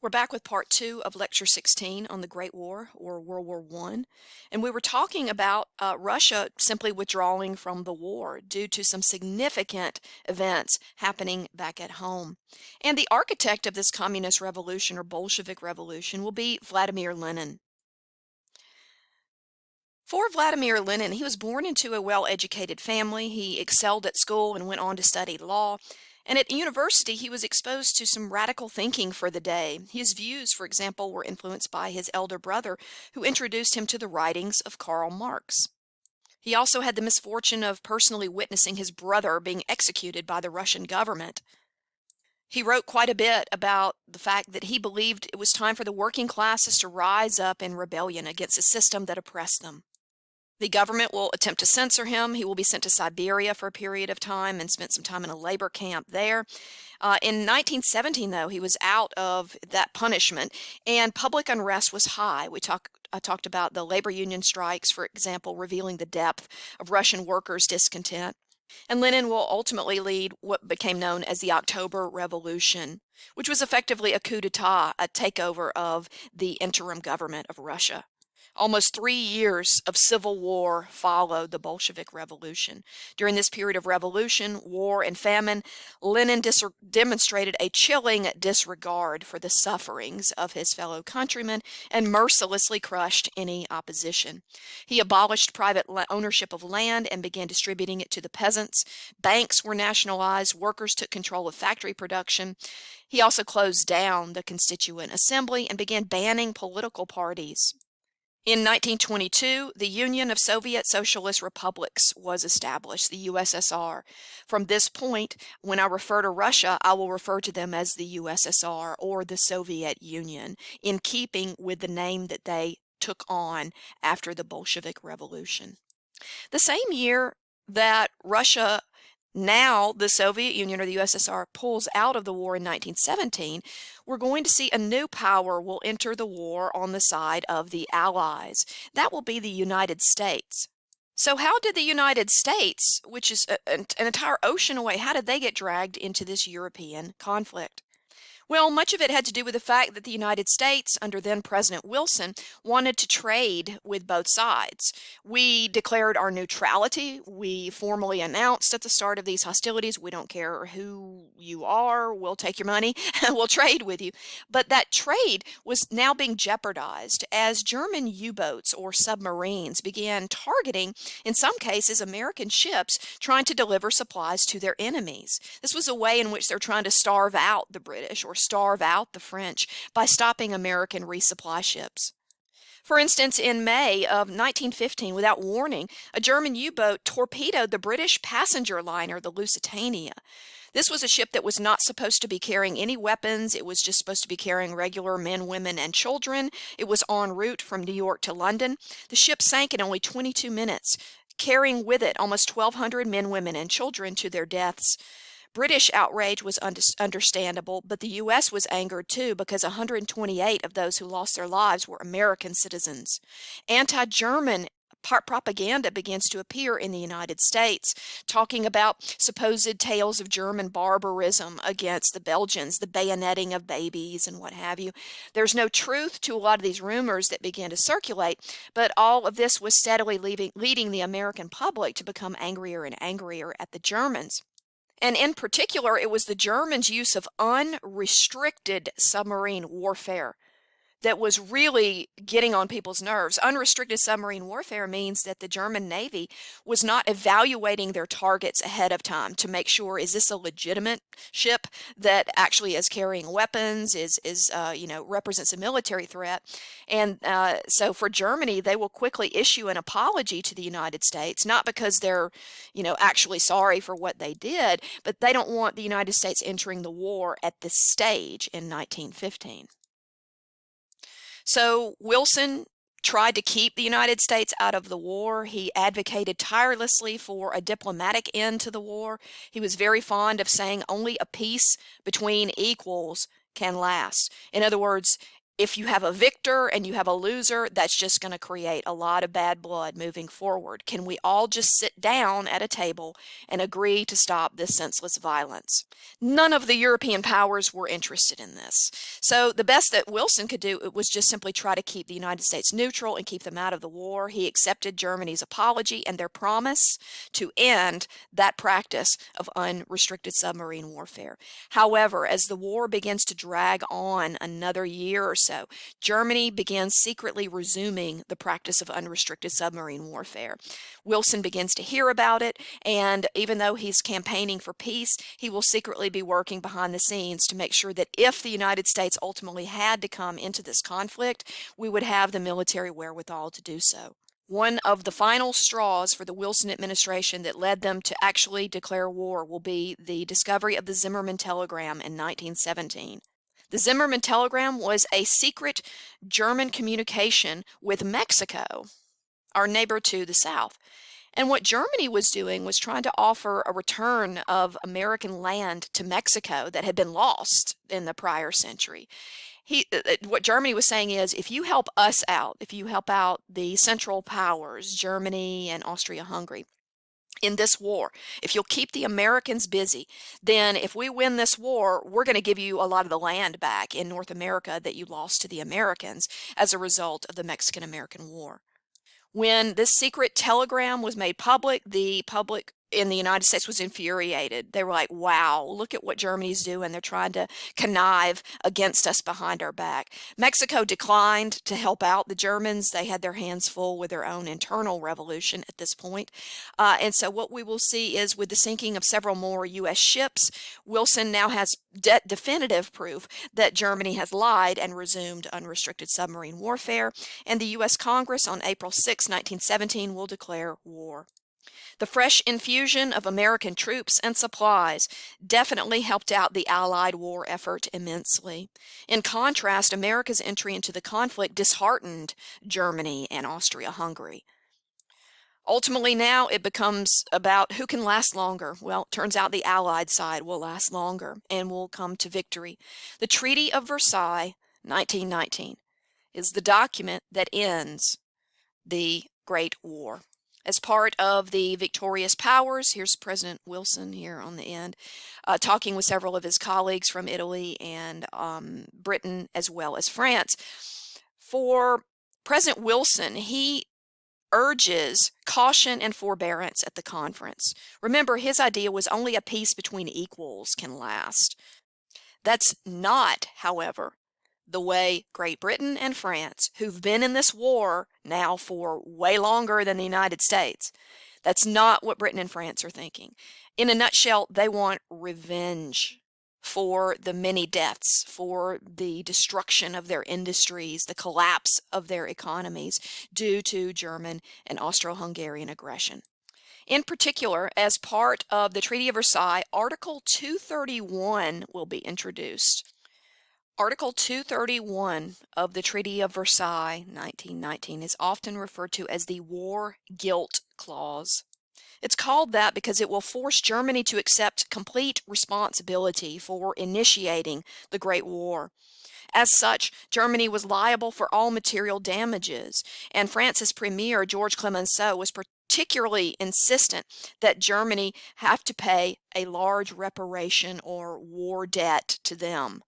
We're back with part 2 of lecture 16 on the Great War, or World War I. And we were talking about Russia simply withdrawing from the war due to some significant events happening back at home. And the architect of this communist revolution or Bolshevik revolution will be Vladimir Lenin. For Vladimir Lenin, he was born into a well-educated family. He excelled at school and went on to study law. And at university, he was exposed to some radical thinking for the day. His views, for example, were influenced by his elder brother, who introduced him to the writings of Karl Marx. He also had the misfortune of personally witnessing his brother being executed by the Russian government. He wrote quite a bit about the fact that he believed it was time for the working classes to rise up in rebellion against a system that oppressed them. The government will attempt to censor him. He will be sent to Siberia for a period of time and spent some time in a labor camp there. In 1917, though, he was out of that punishment, and public unrest was high. I talked about the labor union strikes, for example, revealing the depth of Russian workers' discontent. And Lenin will ultimately lead what became known as the October Revolution, which was effectively a coup d'etat, a takeover of the interim government of Russia. Almost 3 years of civil war followed the Bolshevik Revolution. During this period of revolution, war, and famine, Lenin demonstrated a chilling disregard for the sufferings of his fellow countrymen and mercilessly crushed any opposition. He abolished private ownership of land and began distributing it to the peasants. Banks were nationalized. Workers took control of factory production. He also closed down the Constituent Assembly and began banning political parties. In 1922, the Union of Soviet Socialist Republics was established, the USSR. From this point, when I refer to Russia, I will refer to them as the USSR or the Soviet Union, in keeping with the name that they took on after the Bolshevik Revolution. The same year that Russia, now the Soviet Union or the USSR, pulls out of the war in 1917, we're going to see a new power will enter the war on the side of the Allies. That will be the United States. So how did the United States, which is an entire ocean away, how did they get dragged into this European conflict? Well, much of it had to do with the fact that the United States, under then President Wilson, wanted to trade with both sides. We declared our neutrality. We formally announced at the start of these hostilities, we don't care who you are, we'll take your money, we'll trade with you. But that trade was now being jeopardized as German U-boats or submarines began targeting, in some cases, American ships trying to deliver supplies to their enemies. This was a way in which they're trying to starve out the British or starve out the French by stopping American resupply ships. For instance, in May of 1915, without warning, a German U-boat torpedoed the British passenger liner, the Lusitania. This was a ship that was not supposed to be carrying any weapons. It was just supposed to be carrying regular men, women, and children. It was en route from New York to London. The ship sank in only 22 minutes, carrying with it almost 1,200 men, women, and children to their deaths. British outrage was understandable, but the U.S. was angered too because 128 of those who lost their lives were American citizens. Anti-German propaganda begins to appear in the United States, talking about supposed tales of German barbarism against the Belgians, the bayoneting of babies and what have you. There's no truth to a lot of these rumors that began to circulate, but all of this was steadily leading the American public to become angrier and angrier at the Germans. And in particular, it was the Germans' use of unrestricted submarine warfare that was really getting on people's nerves. Unrestricted submarine warfare means that the German Navy was not evaluating their targets ahead of time to make sure, is this a legitimate ship that actually is carrying weapons, represents a military threat. And so for Germany, they will quickly issue an apology to the United States, not because they're, actually sorry for what they did, but they don't want the United States entering the war at this stage in 1915. So Wilson tried to keep the United States out of the war. He advocated tirelessly for a diplomatic end to the war. He was very fond of saying only a peace between equals can last. In other words, if you have a victor and you have a loser, that's just going to create a lot of bad blood moving forward. Can we all just sit down at a table and agree to stop this senseless violence? None of the European powers were interested in this. So the best that Wilson could do was just simply try to keep the United States neutral and keep them out of the war. He accepted Germany's apology and their promise to end that practice of unrestricted submarine warfare. However, as the war begins to drag on another year or so, Germany begins secretly resuming the practice of unrestricted submarine warfare. Wilson begins to hear about it, and even though he's campaigning for peace, he will secretly be working behind the scenes to make sure that if the United States ultimately had to come into this conflict, we would have the military wherewithal to do so. One of the final straws for the Wilson administration that led them to actually declare war will be the discovery of the Zimmermann telegram in 1917. The Zimmermann telegram was a secret German communication with Mexico, our neighbor to the south. And what Germany was doing was trying to offer a return of American land to Mexico that had been lost in the prior century. What Germany was saying is, if you help us out, if you help out the Central Powers, Germany and Austria-Hungary, in this war, if you'll keep the Americans busy, then if we win this war, we're going to give you a lot of the land back in North America that you lost to the Americans as a result of the Mexican-American War. When this secret telegram was made public, the public in the United States was infuriated. They were like, wow, look at what Germany's doing. They're trying to connive against us behind our back. Mexico declined to help out the Germans. They had their hands full with their own internal revolution at this point. And so what we will see is, with the sinking of several more U.S. ships, Wilson now has definitive proof that Germany has lied and resumed unrestricted submarine warfare. And the U.S. Congress on April 6, 1917 will declare war. The fresh infusion of American troops and supplies definitely helped out the Allied war effort immensely. In contrast, America's entry into the conflict disheartened Germany and Austria-Hungary. Ultimately, now it becomes about who can last longer. Well, it turns out the Allied side will last longer and will come to victory. The Treaty of Versailles, 1919, is the document that ends the Great War. As part of the victorious powers, here's President Wilson here on the end, talking with several of his colleagues from Italy and Britain as well as France. For President Wilson, he urges caution and forbearance at the conference. Remember, his idea was only a peace between equals can last. That's not, however, the way Great Britain and France, who've been in this war now for way longer than the United States, that's not what Britain and France are thinking. In a nutshell, they want revenge for the many deaths, for the destruction of their industries, the collapse of their economies due to German and Austro-Hungarian aggression. In particular, as part of the Treaty of Versailles, Article 231 will be introduced. Article 231 of the Treaty of Versailles, 1919, is often referred to as the War Guilt Clause. It's called that because it will force Germany to accept complete responsibility for initiating the Great War. As such, Germany was liable for all material damages, and France's Premier, Georges Clemenceau, was particularly insistent that Germany have to pay a large reparation or war debt to them.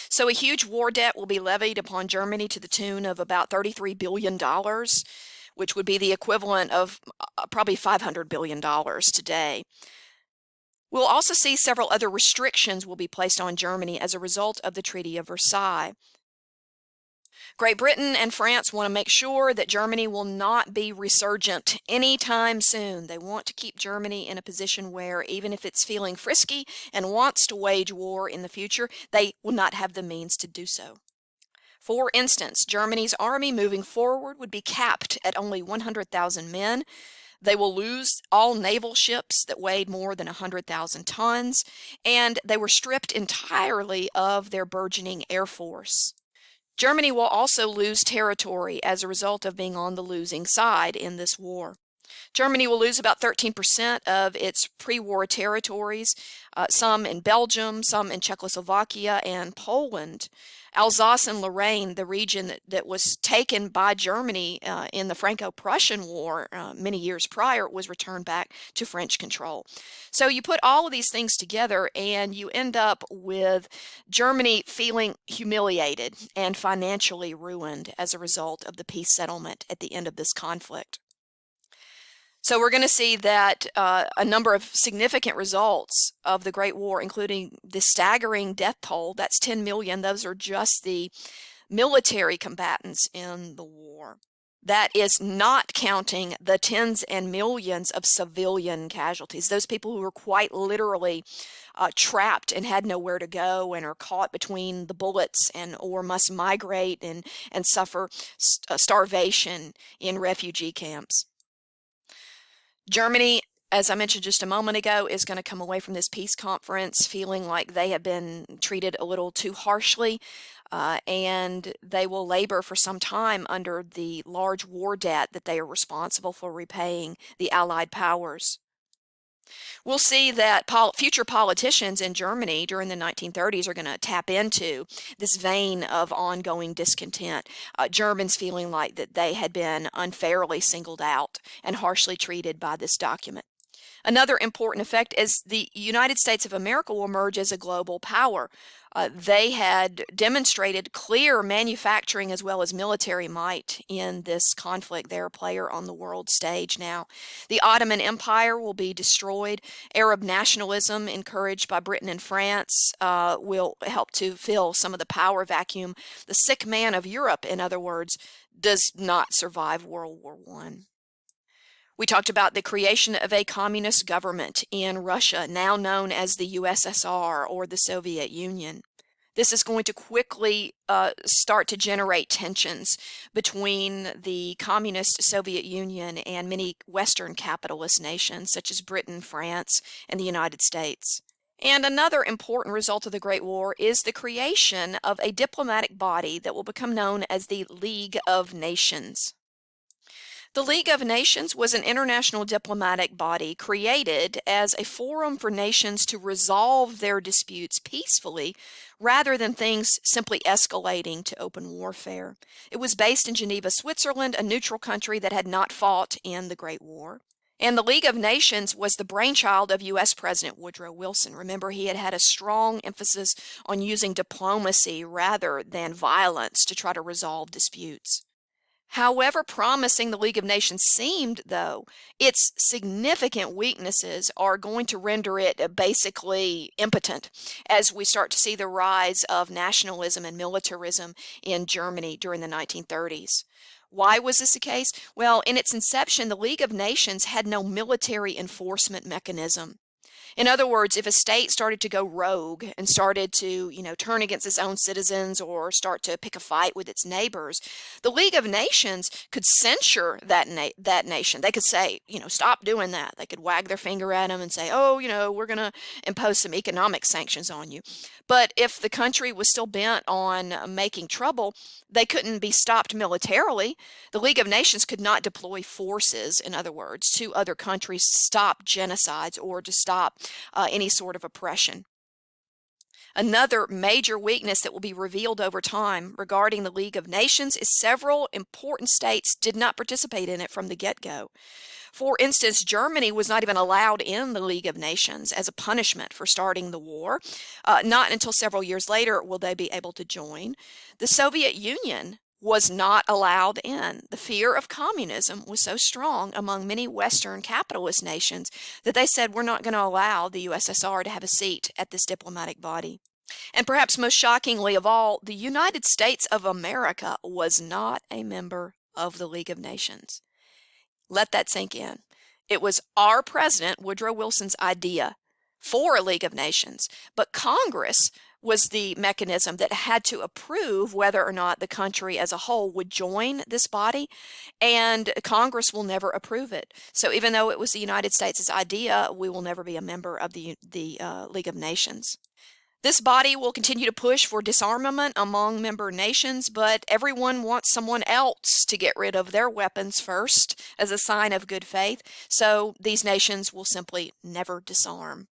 So a huge war debt will be levied upon Germany to the tune of about $33 billion, which would be the equivalent of probably $500 billion today. We'll also see several other restrictions will be placed on Germany as a result of the Treaty of Versailles. Great Britain and France want to make sure that Germany will not be resurgent anytime soon. They want to keep Germany in a position where, even if it's feeling frisky and wants to wage war in the future, they will not have the means to do so. For instance, Germany's army moving forward would be capped at only 100,000 men. They will lose all naval ships that weighed more than 100,000 tons, and they were stripped entirely of their burgeoning air force. Germany will also lose territory as a result of being on the losing side in this war. Germany will lose about 13% of its pre-war territories, some in Belgium, some in Czechoslovakia and Poland. Alsace and Lorraine, the region that was taken by Germany in the Franco-Prussian War many years prior, was returned back to French control. So you put all of these things together and you end up with Germany feeling humiliated and financially ruined as a result of the peace settlement at the end of this conflict. So we're going to see that a number of significant results of the Great War, including the staggering death toll, that's 10 million. Those are just the military combatants in the war. That is not counting the tens and millions of civilian casualties, those people who were quite literally trapped and had nowhere to go and are caught between the bullets or must migrate and suffer starvation in refugee camps. Germany, as I mentioned just a moment ago, is going to come away from this peace conference feeling like they have been treated a little too harshly, and they will labor for some time under the large war debt that they are responsible for repaying the Allied powers. We'll see that future politicians in Germany during the 1930s are going to tap into this vein of ongoing discontent, Germans feeling like that they had been unfairly singled out and harshly treated by this document. Another important effect is the United States of America will emerge as a global power. They had demonstrated clear manufacturing as well as military might in this conflict. They're a player on the world stage now. The Ottoman Empire will be destroyed. Arab nationalism, encouraged by Britain and France, will help to fill some of the power vacuum. The sick man of Europe, in other words, does not survive World War I. We talked about the creation of a communist government in Russia, now known as the USSR or the Soviet Union. This is going to quickly start to generate tensions between the communist Soviet Union and many Western capitalist nations, such as Britain, France, and the United States. And another important result of the Great War is the creation of a diplomatic body that will become known as the League of Nations. The League of Nations was an international diplomatic body created as a forum for nations to resolve their disputes peacefully rather than things simply escalating to open warfare. It was based in Geneva, Switzerland, a neutral country that had not fought in the Great War. And the League of Nations was the brainchild of U.S. President Woodrow Wilson. Remember, he had had a strong emphasis on using diplomacy rather than violence to try to resolve disputes. However promising the League of Nations seemed, though, its significant weaknesses are going to render it basically impotent as we start to see the rise of nationalism and militarism in Germany during the 1930s. Why was this the case? Well, in its inception, the League of Nations had no military enforcement mechanism. In other words, if a state started to go rogue and started to, turn against its own citizens or start to pick a fight with its neighbors, the League of Nations could censure that nation. They could say, stop doing that. They could wag their finger at them and say, we're going to impose some economic sanctions on you. But if the country was still bent on making trouble, they couldn't be stopped militarily. The League of Nations could not deploy forces, in other words, to other countries to stop genocides or to stop any sort of oppression. Another major weakness that will be revealed over time regarding the League of Nations is several important states did not participate in it from the get-go. For instance, Germany was not even allowed in the League of Nations as a punishment for starting the war. Not until several years later will they be able to join. The Soviet Union was not allowed in. The fear of communism was so strong among many Western capitalist nations that they said, we're not going to allow the USSR to have a seat at this diplomatic body. And perhaps most shockingly of all, the United States of America was not a member of the League of Nations. Let that sink in. It was our president, Woodrow Wilson's idea for a League of Nations, but Congress was the mechanism that had to approve whether or not the country as a whole would join this body, and Congress will never approve it. So even though it was the United States' idea, we will never be a member of the League of Nations. This body will continue to push for disarmament among member nations, but everyone wants someone else to get rid of their weapons first as a sign of good faith, so these nations will simply never disarm.